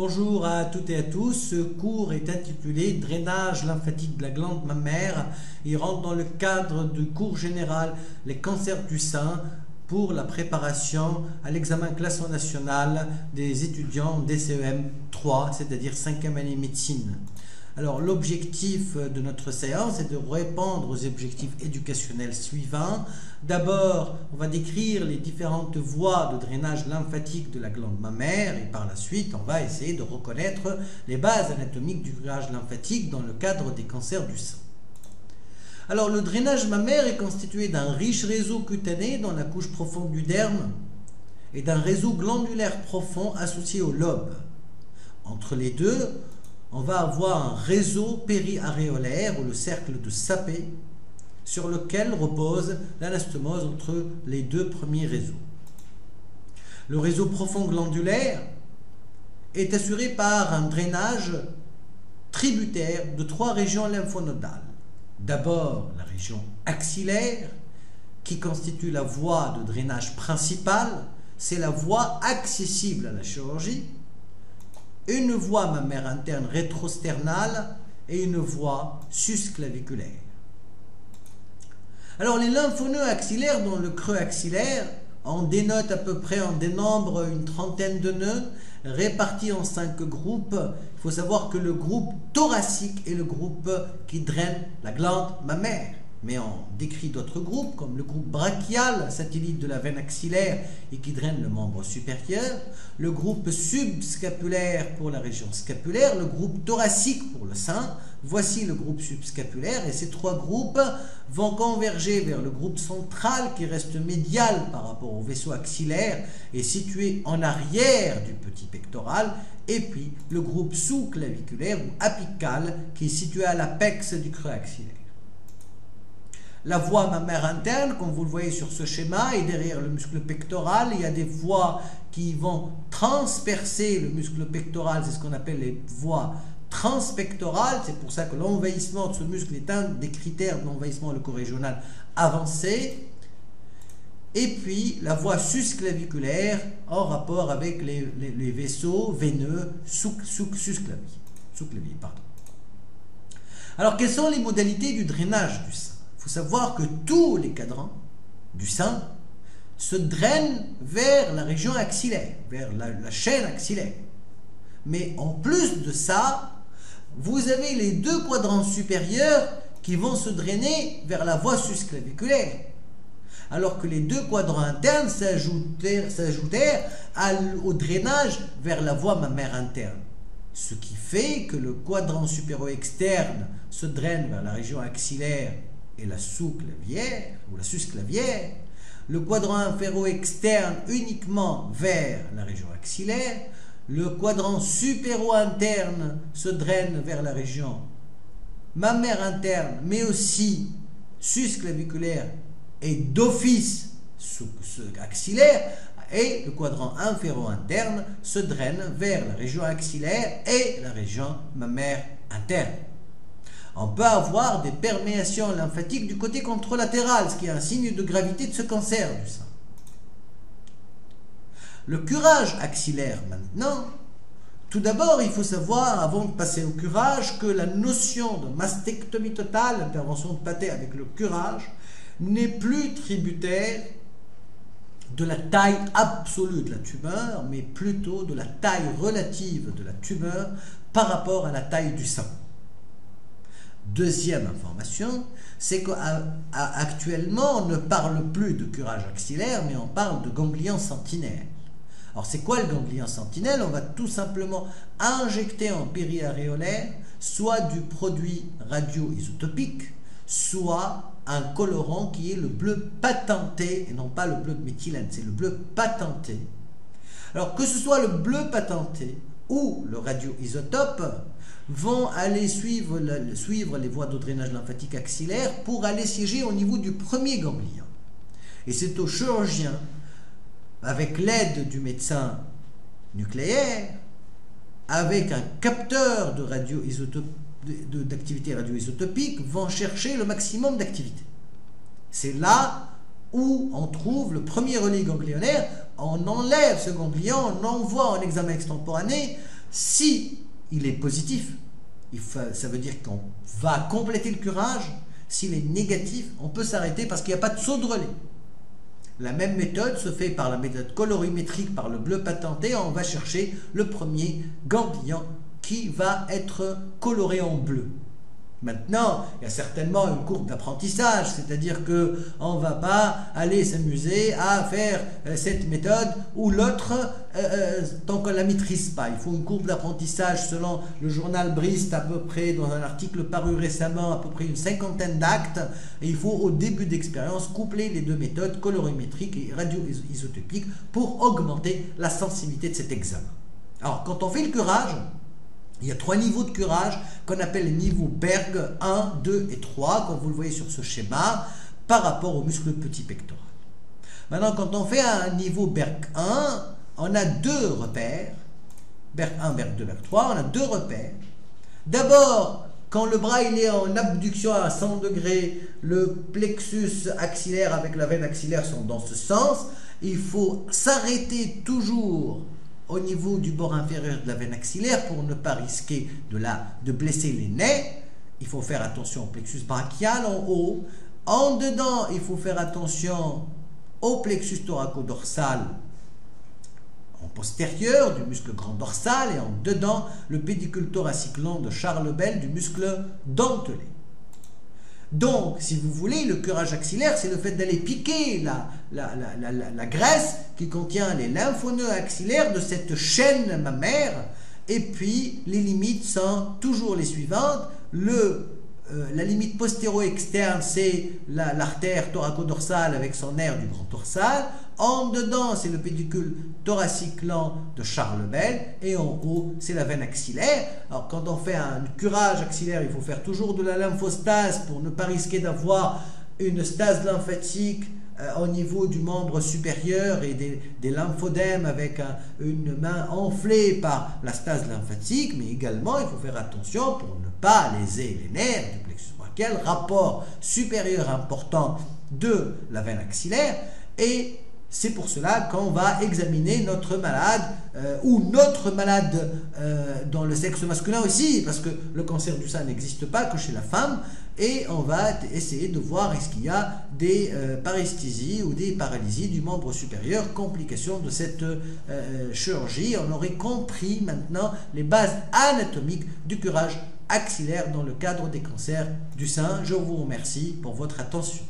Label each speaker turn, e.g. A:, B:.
A: Bonjour à toutes et à tous, ce cours est intitulé Drainage lymphatique de la glande mammaire. Il rentre dans le cadre du cours général Les cancers du sein pour la préparation à l'examen classement national des étudiants DCEM 3, c'est-à-dire 5e année médecine. Alors l'objectif de notre séance est de répondre aux objectifs éducationnels suivants. D'abord, on va décrire les différentes voies de drainage lymphatique de la glande mammaire et par la suite, on va essayer de reconnaître les bases anatomiques du drainage lymphatique dans le cadre des cancers du sein. Alors le drainage mammaire est constitué d'un riche réseau cutané dans la couche profonde du derme et d'un réseau glandulaire profond associé au lobe. Entre les deux, on va avoir un réseau périaréolaire ou le cercle de Sapé sur lequel repose l'anastomose entre les deux premiers réseaux. Le réseau profond glandulaire est assuré par un drainage tributaire de trois régions lymphonodales. D'abord la région axillaire qui constitue la voie de drainage principale, c'est la voie accessible à la chirurgie. Une voie mammaire interne rétrosternale et une voie susclaviculaire. Alors les lymphonoeux axillaires dans le creux axillaire, on dénote à peu près, on dénombre une trentaine de nœuds répartis en 5 groupes. Il faut savoir que le groupe thoracique est le groupe qui draine la glande mammaire. Mais on décrit d'autres groupes comme le groupe brachial, satellite de la veine axillaire et qui draine le membre supérieur, le groupe subscapulaire pour la région scapulaire, le groupe thoracique pour le sein. Voici le groupe subscapulaire et ces trois groupes vont converger vers le groupe central qui reste médial par rapport au vaisseau axillaire et situé en arrière du petit pectoral, et puis le groupe sous-claviculaire ou apical qui est situé à l'apex du creux axillaire. La voie mammaire interne, comme vous le voyez sur ce schéma, est derrière le muscle pectoral. Il y a des voies qui vont transpercer le muscle pectoral, c'est ce qu'on appelle les voies transpectorales. C'est pour ça que l'envahissement de ce muscle est un des critères de l'envahissement leucorégional avancé. Et puis la voie susclaviculaire en rapport avec les vaisseaux veineux sous-clavier. Alors quelles sont les modalités du drainage du sein? Il faut savoir que tous les cadrans du sein se drainent vers la région axillaire, vers la chaîne axillaire. Mais en plus de ça, vous avez les deux quadrants supérieurs qui vont se drainer vers la voie susclaviculaire. Alors que les deux quadrants internes s'ajoutèrent au drainage vers la voie mammaire interne. Ce qui fait que le quadrant supério-externe se draine vers la région axillaire et la sous-clavière ou la susclavière, le quadrant inféro-externe uniquement vers la région axillaire, le quadrant supéro-interne se draine vers la région mammaire interne, mais aussi susclaviculaire et d'office axillaire, et le quadrant inféro-interne se draine vers la région axillaire et la région mammaire interne. On peut avoir des perméations lymphatiques du côté contralatéral, ce qui est un signe de gravité de ce cancer du sein. Le curage axillaire maintenant, tout d'abord il faut savoir, avant de passer au curage, que la notion de mastectomie totale, l'intervention de Patet avec le curage, n'est plus tributaire de la taille absolue de la tumeur, mais plutôt de la taille relative de la tumeur par rapport à la taille du sein. Deuxième information, c'est qu'actuellement on ne parle plus de curage axillaire, mais on parle de ganglion sentinelle. Alors c'est quoi le ganglion sentinelle? On va tout simplement injecter en périaréolaire soit du produit radioisotopique, soit un colorant qui est le bleu patenté, et non pas le bleu de méthylène, c'est le bleu patenté. Alors que ce soit le bleu patenté ou le radioisotope, vont aller suivre les voies de drainage lymphatique axillaire pour aller siéger au niveau du premier ganglion. Et c'est au chirurgien, avec l'aide du médecin nucléaire, avec un capteur d'activité radioisotopique, vont chercher le maximum d'activité. C'est là où on trouve le premier relais ganglionnaire, on enlève ce ganglion, on envoie en examen extemporané Si il est positif, ça veut dire qu'on va compléter le curage. S'il est négatif, on peut s'arrêter parce qu'il n'y a pas de saut de relais. La même méthode se fait par la méthode colorimétrique, par le bleu patenté. On va chercher le premier ganglion qui va être coloré en bleu. Maintenant, il y a certainement une courbe d'apprentissage, c'est-à-dire qu'on ne va pas aller s'amuser à faire cette méthode ou l'autre tant qu'on ne la maîtrise pas. Il faut une courbe d'apprentissage selon le journal Brist, à peu près, dans un article paru récemment, à peu près une 50aine d'actes. Et il faut, au début d'expérience, coupler les deux méthodes colorimétriques et radio-isotopiques pour augmenter la sensibilité de cet examen. Alors, quand on fait le curage, il y a 3 niveaux de curage qu'on appelle les niveaux Berg 1, 2 et 3, comme vous le voyez sur ce schéma, par rapport au muscle petit pectoral. Maintenant, quand on fait un niveau Berg 1, on a 2 repères. Berg 1, Berg 2, Berg 3, on a 2 repères. D'abord, quand le bras il est en abduction à 100 degrés, le plexus axillaire avec la veine axillaire sont dans ce sens. Il faut s'arrêter toujours au niveau du bord inférieur de la veine axillaire pour ne pas risquer de blesser les nez. Il faut faire attention au plexus brachial en haut. En dedans, il faut faire attention au plexus thoraco-dorsal en postérieur du muscle grand dorsal et en dedans, le pédicule thoracique long de Charles Bell du muscle dentelé. Donc, si vous voulez, le curage axillaire, c'est le fait d'aller piquer la graisse qui contient les lymphonodes axillaires de cette chaîne mammaire. Et puis, les limites sont toujours les suivantes. La limite postéro-externe, c'est l'artère thoraco-dorsale avec son nerf du grand dorsal. En dedans, c'est le pédicule thoracique lent de Charles Bell. Et en haut, c'est la veine axillaire. Alors, quand on fait un curage axillaire, il faut faire toujours de la lymphostase pour ne pas risquer d'avoir une stase lymphatique au niveau du membre supérieur et des lymphodèmes avec une main enflée par la stase lymphatique. Mais également, il faut faire attention pour ne pas léser les nerfs du plexus brachial, rapport supérieur important de la veine axillaire. Et c'est pour cela qu'on va examiner notre malade ou notre malade dans le sexe masculin aussi, parce que le cancer du sein n'existe pas que chez la femme, et on va essayer de voir est-ce qu'il y a des paresthésies ou des paralysies du membre supérieur, complications de cette chirurgie. On aurait compris maintenant les bases anatomiques du curage axillaire dans le cadre des cancers du sein. Je vous remercie pour votre attention.